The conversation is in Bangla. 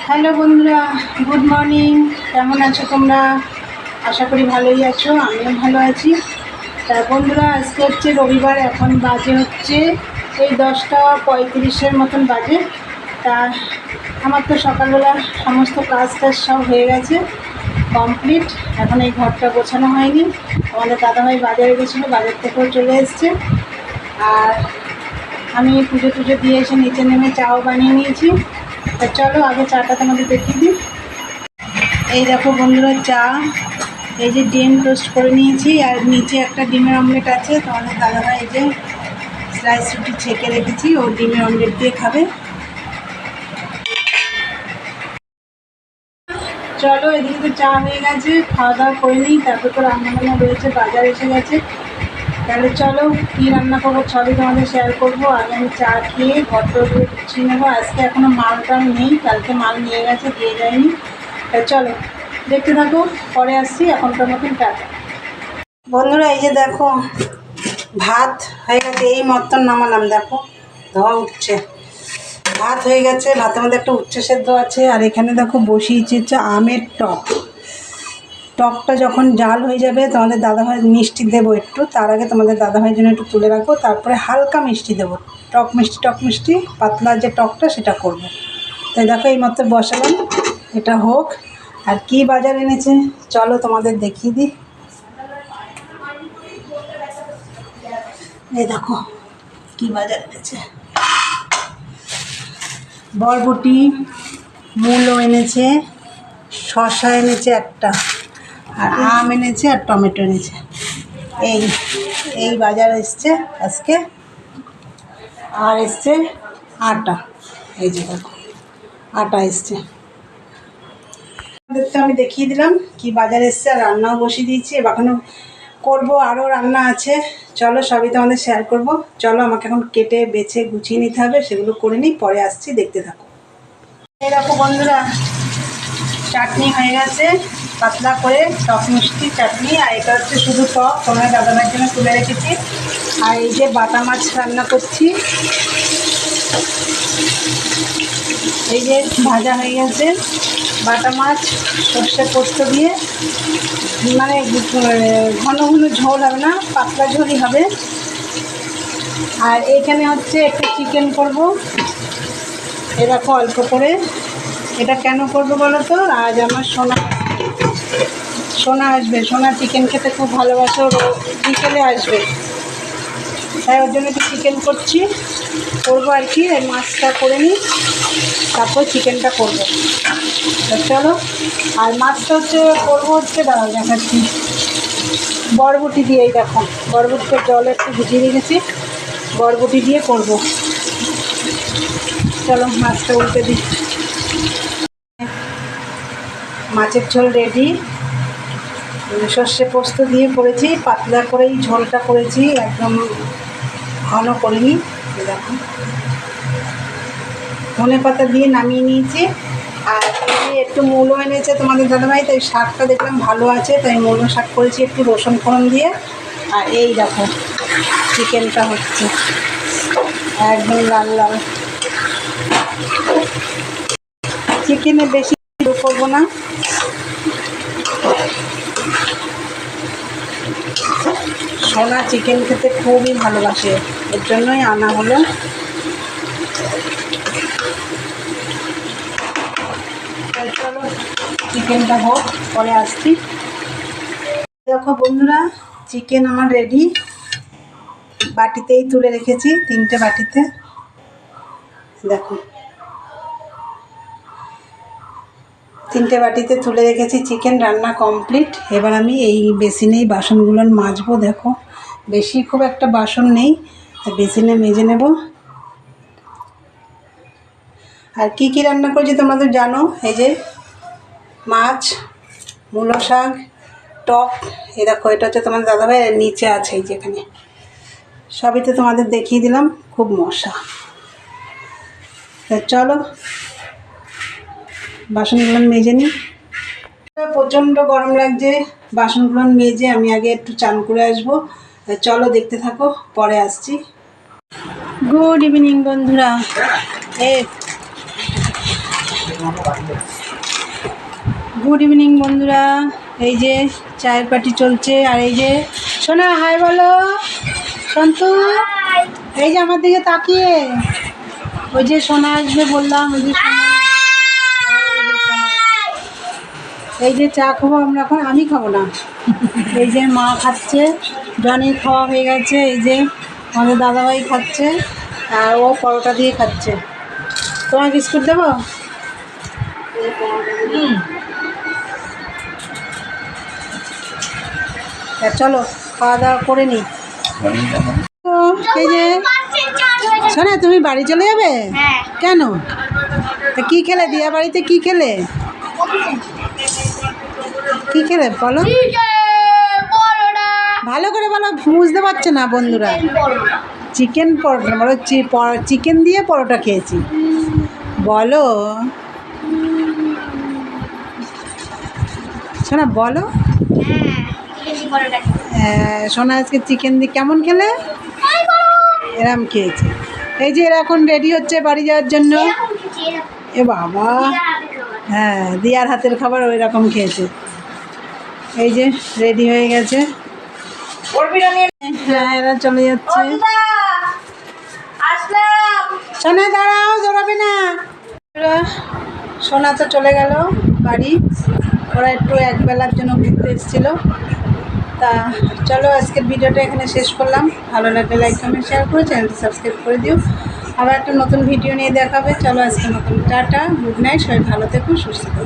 হ্যালো বন্ধুরা, গুড মর্নিং। কেমন আছো তোমরা? আশা করি ভালোই আছো, আমিও ভালো আছি। তা বন্ধুরা, আজকে হচ্ছে রবিবার, এখন বাজে হচ্ছে এই 10টা 35-এর মতন বাজে। তা আমার তো সকালবেলা সমস্ত কাজ টাজ সব হয়ে গেছে, কমপ্লিট। এখন এই ঘরটা গোছানো হয়নি। আমাদের দাদাভাই বাজারে গেছিলো, বাজার থেকেও চলে এসছে। আর আমি পুজো টুজো দিয়ে এসে নিচে নেমে চাও বানিয়ে নিয়েছি। তা চলো আগে চাটা তোমাদের দেখিয়ে দিই। এই দেখো বন্ধুরা, চা, এই যে ডিম টোস্ট করে নিয়েছি, আর নিচে একটা ডিমের অমলেট আছে। তোমাদের দাদাভাই এই যে স্লাইস রুটি ছেঁকে রেখেছি, ও ডিমের অমলেট দিয়ে খাবে। চলো, এদিকে তো চা হয়ে গেছে, খাওয়া দাওয়া করে নিই, তারপর তো রান্নাবান্না রয়েছে, বাজার এসে গেছে। তাহলে চলো, কী রান্না করবো সবই তোমাদের শেয়ার করবো। আগে আমি চা খেয়ে ঘরটা গুছিয়ে নেবো। আজকে এখনও মালটাও নেই, কালকে মাল নিয়ে গেছে, দিয়ে যায়নি। তা চলো দেখতে থাকো, পরে আসছি। এখনকার মতন টাটা। বন্ধুরা, এই যে দেখো ভাত হয়ে গেছে, এই মতন নামালাম, দেখো ধোয়া উঠছে। ভাত হয়ে গেছে, ভাতের মধ্যে একটা উচ্চ সেদ্ধ আছে। আর এখানে দেখো বসিয়েছি হচ্ছে আমের টক। টকটা যখন জাল হয়ে যাবে, তোমাদের দাদাভাই মিষ্টি দেবো একটু, তার আগে তোমাদের দাদাভাইয়ের জন্য একটু তুলে রাখবো, তারপরে হালকা মিষ্টি দেবো। টক মিষ্টি পাতলা যে টকটা, সেটা করব। তাই দেখো এই মাত্র বসালাম, এটা হোক। আর কি বাজার এনেছে চলো তোমাদের দেখিয়ে দিই। এই দেখো কি বাজার এনেছে। বরবটি, মূলো এনেছে, শসা এনেছে একটা, আর আম এনেছে, আর টমেটো এনেছে। এই এই বাজার এসছে আজকে। আর এসছে আটা, এই যে দেখো আটা এসছে। তো আমি দেখিয়ে দিলাম কি বাজার এসছে, আর রান্নাও বসিয়ে দিয়েছি। এখনও করবো, আরও রান্না আছে। চলো সবই তো আমাদের শেয়ার করবো। চলো, আমাকে এখন কেটে বেছে গুছিয়ে নিতে হবে, সেগুলো করে নিই, পরে আসছি, দেখতে থাকো। এই দেখো বন্ধুরা, চাটনি হয়ে গেছে, পাতলা করে টক মিষ্টি চাটনি। আর এটা হচ্ছে শুধু টক, তোমার দাদাভাইয়ের জন্য তুলে রেখেছি। আর এই যে বাটা মাছ রান্না করছি, এই যে ভাজা হয়ে গেছে বাটা মাছ, সর্ষে পোস্ত দিয়ে, মানে ঘন ঘন ঝোল হবে না, পাতলা ঝোলই হবে। আর এইখানে হচ্ছে একটু চিকেন করব, এরকম অল্প করে। এটা কেন করবো বলো তো, আজ আমার সোনা আসবে। সোনা চিকেন খেতে খুব ভালোবাসে, ওর বিকেলে আসবে, তাই ওর জন্য একটু চিকেন করবো আর কি। এই মাছটা করে নিই, তারপর চিকেনটা করবো। চলো, আর মাছটা করবো দাঁড়াও দেখাচ্ছি, বরবটি দিয়ে। এই দেখো বরবটিটা জলে একটু ভিজিয়ে রেখেছি, বরবটি দিয়ে করব। চলো মাছটা উল্টে দিই। মাছের ঝোল রেডি, সর্ষে পোস্ত দিয়ে করেছি, পাতলা করেই ঝোলটা করেছি, একদম ঘন করিনি। দেখো ধনে পাতা দিয়ে নামিয়ে নিয়েছি। আর একটু মূলো এনেছে তোমাদের দাদাভাই, তাই শাকটা দেখলাম ভালো আছে, তাই মূলো শাক করেছি একটু রসুন ফোড়ন দিয়ে। আর এই দেখো চিকেনটা হচ্ছে একদম লাল লাল। চিকেনে বেশি করবো না, সোনা চিকেন খেতে খুবই ভালোবাসে, এর জন্যই আনা হলো। চলো চিকেনটা হোক, পরে আসছি। দেখো বন্ধুরা, চিকেন আমার রেডি, বাটিতেই তুলে রেখেছি, 3টে বাটিতে। দেখো 3টে বাটিতে তুলে রেখেছি, চিকেন রান্না কমপ্লিট। এবার আমি এই বেসিনেই বাসনগুলো মাজবো। দেখো বেশি খুব একটা বাসন নেই, বেসিনে মেজে নেব। আর কি কি রান্না করছি তোমরা তো জানো, এই যে মাছ, মূলো শাক, টক। এই দেখো এটা হচ্ছে তোমাদের দাদাভাই, নিচে আছে এই যেখানে, সবই তো তোমাদের দেখিয়ে দিলাম। খুব মশা। চলো বাসনগুলো মেজে নিই। প্রচণ্ড গরম লাগছে, বাসনগুলো মেজে আমি আগে একটু চান করে আসবো। চলো দেখতে থাকো, পরে আসছি। গুড ইভিনিং বন্ধুরা। গুড ইভিনিং বন্ধুরা, এই যে চায়ের পার্টি চলছে। আর এই যে সোনা হাই বলো, সন্তু এই যে আমার দিকে তাকিয়ে, ওই যে সোনা আসবে বললাম, ওই যে সোনা, এই যে চা খাবো আমরা এখন, আমি খাবো না। এই যে মা খাচ্ছে, জনি খাওয়া হয়ে গেছে, এই যে আমাদের দাদাভাই খাচ্ছে, আর ও পরোটা দিয়ে খাচ্ছে। তোমার বিস্কুট দেবো? চলো খাওয়া দাওয়া করে নি। এই যে শোনা, তুমি বাড়ি চলে যাবে? কেন? কি খেলে দিয়া বাড়িতে? কি খেলে? কি খেলে বলো, ভালো করে বলো, বুঝতে পারছে না বন্ধুরা। চিকেন পরোটা বলো, চিকেন দিয়ে পরোটা খেয়েছি বলো। শোনা বলো, সোনা আজকে চিকেন দিয়ে কেমন খেলে? এরম খেয়েছে। এই যে এরা এখন রেডি হচ্ছে বাড়ি যাওয়ার জন্য। এ বাবা, হ্যাঁ দিয়ার হাতের খাবার ওই রকম খেয়েছে। এই যে রেডি হয়ে গেছে, হ্যাঁ এরা চলে যাচ্ছে। সোনা দাঁড়াও, দৌড়াবে না। সোনা তো চলে গেল বাড়ি, ওরা একটু একবেলার জন্য ঘুরতে এসেছিলো। তা চলো আজকের ভিডিওটা এখানে শেষ করলাম। ভালো লাগলে লাইক কমেন্ট শেয়ার করে চ্যানেলটি সাবস্ক্রাইব করে দিও। আবার একটা নতুন ভিডিও নিয়ে দেখাবে। চলো আজকে নতুন টাটা, গুড নাইট, সবাই ভালো থেকো, সুস্থ থাকো।